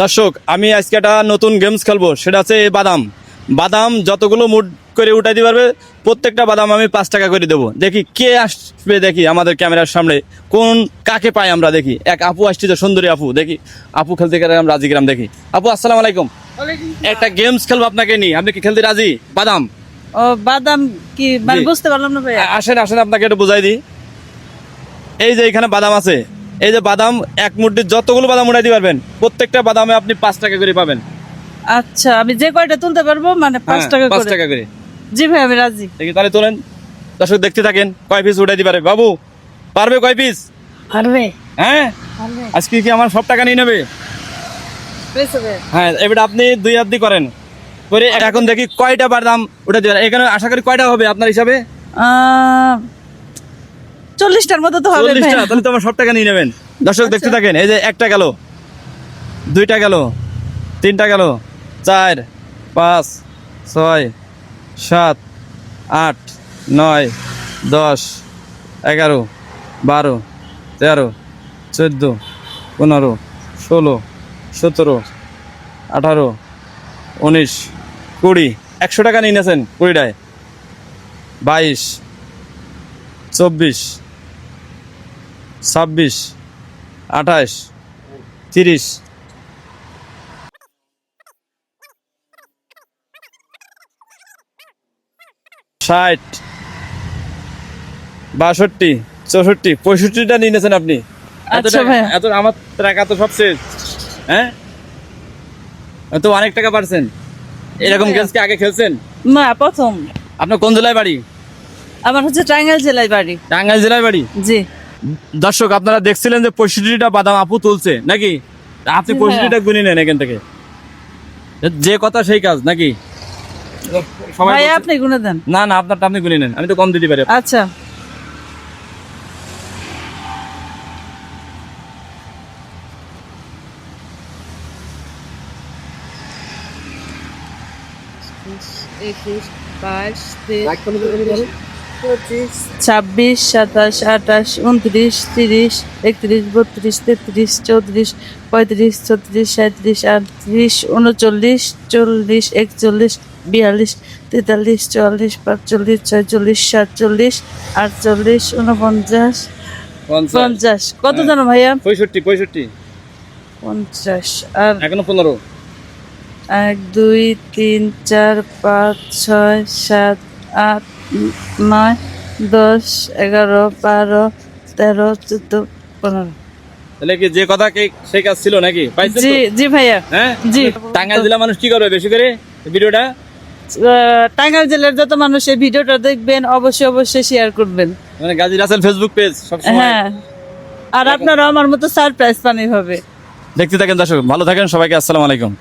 দর্শক, আমি আজকে একটা নতুন গেমস খেলবো, সেটা হচ্ছে এই বাদাম। বাদাম যতগুলো মুড করে উঠাইতে পারবে, প্রত্যেকটা বাদাম আমি 5 টাকা করে দেবো। দেখি কে আসবে, দেখি আমাদের ক্যামেরার সামনে কাকে পাই আমরা। দেখি এক আপু আসছে, তো সুন্দরী আপু। দেখি আপু খেলতে গেলে আমরা রাজি গ্রাম। দেখি আপু, আসসালামু আলাইকুম। একটা গেমস খেলবো আপনাকে নিয়ে, আপনি কি খেলতে রাজি? বাদাম। ও বাদাম কি মানে বুঝতে পারলাম না ভাই। আসেন আসেন, আপনাকে একটু বুঝাই দিই। এই যে এখানে বাদাম আছে, এই যে বাদাম এক মুঠি যতগুলো বাদাম উঠাইতে পারবেন, প্রত্যেকটা বাদামে আপনি 5 টাকা করে পাবেন। আচ্ছা, আমি যে কয়টা তুলতে পারবো মানে 5 টাকা 5 করে। টাকা করে। জি ভাই, আমি রাজি। দেখি তাহলে তোলেন। দর্শক দেখতে থাকেন, কয় পিস উঠাইতে পারে বাবু। পারবে কয় পিস? পারবে হ্যাঁ, পারবে। আজকে কি আমার সব টাকা নিয়ে নেবে? হ্যাঁ, এবার আপনি 2 হাত দিয়ে করেন করে। এখন দেখি কয়টা বাদাম উঠাইতে পারে। এখানে আশা করি কয়টা হবে আপনার হিসাবে? 40টার মতো তো হবে ভাই। 40টা। তাহলে তো আমার সব টাকা নিয়ে নেবেন। দর্শক দেখতে থাকেন, এই যে 1টা গেল, 2টা গেল, 3টা গেল, 4, 5, 6, 7, 8, 9, 10, 11, 12, 13, 14, 15, 16, 17, 18, 19, 20। 100 টাকা নিয়ে নিয়েছেন 20টায়। 22, 24, 26, 28, 30, 60, 62, 64, 65টা নিয়ে নিয়েছেন আপনি। আচ্ছা ভাই। এত আমার টাকা তো সব শেষ। হ্যাঁ, তো অনেক টাকা পাচ্ছেন। এরকম গেমস কি আগে খেলছেন? না, প্রথম। আপনার কোন জেলায় বাড়ি? আমার হচ্ছে টাঙ্গাইল জেলায় বাড়ি। টাঙ্গাইল জেলায় বাড়ি। জি। দর্শক, আপনারা দেখছিলেন যে 65টা বাদাম আপু তুলছে নাকি? আপনি জি, 65টা গুনি নেন এখান থেকে। যে কথা সেই কাজ নাকি? সবাই ভাই বলছে- আপনি গুনে দেন। না না, আপনারটা আপনি গুনি নেন, আমি তো কম দিতে পারি। আচ্ছা, একুশ, 22, 23, 25, 26, 27, 28, 29, 30, 31, 32, 33, 34, 35, 36, 37, 38, 39, 40, 41, 42, 43, 44, 45, 46, 47, 48, 49, 50। কত হ্যাঁ। জানো ভাইয়া? 65। 50 আর এখনো 15। 1, 2, 3, 4, 5, 6, 7, 8, 9, 10, 11, 12, 13, 14, 15। তাহলে কি যে কথা সেই কাজ ছিল নাকি? পাইছেন তো? জি জি ভাইয়া। হ্যাঁ জি। টাঙ্গাইল জেলা মানুষ কি করবে বেশি করে ভিডিওটা? টাঙ্গাইল জেলার যত মানুষ এই ভিডিওটা দেখবেন, অবশ্যই অবশ্যই শেয়ার করবেন। মানে গাজী রাসেল ফেসবুক পেজ সবসময়। হ্যাঁ, আর আপনারা আমার মতো সারপ্রাইজ পানি হবে। দেখতে থাকেন দর্শক, ভালো থাকেন সবাইকে। আসসালামু আলাইকুম।